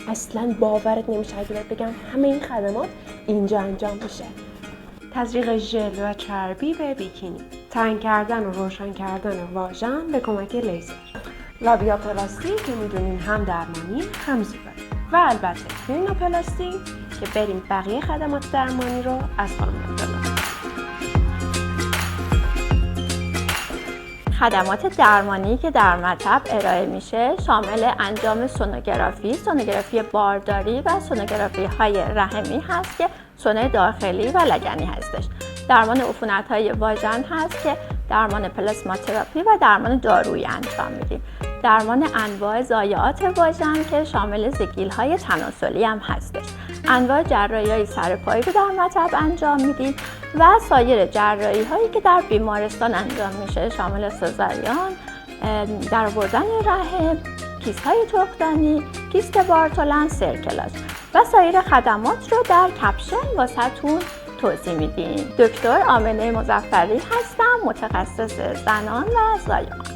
اصلا باورت نمیشه اگه بگم همه این خدمات اینجا انجام میشه. تزریق ژل و چربی به بیکینی، تنگ کردن و روشن کردن واژن به کمک لیزر، لابیاپلاستی که میدونین هم درمانی هم زیبایی، و البته رینوپلاستی که بریم بقیه خدمات درمانی رو از خانم جلو. خدمات درمانی که در مطب ارائه میشه شامل انجام سونوگرافی بارداری و سونوگرافی های رحمی هست که سونای داخلی و لگنی هستش. درمان عفونت‌های واژن هست که درمان پلاسما تراپی و درمان دارویی انجام میدیم. درمان انواع ضایعات واژن که شامل زگیل‌های تناسلی هم هستش. انواع جراحی‌های سرپایی رو در مطب انجام میدیم و سایر جراحی‌هایی که در بیمارستان انجام میشه شامل سزارین، درآوردن رحم، کیست‌های تخمدانی، کیست بارتولن، سرکلاژ و سایر خدمات رو در کپشن واسهتون توضیح میدیم. دکتر آمنه مظفری هستم، متخصص زنان و زایمان.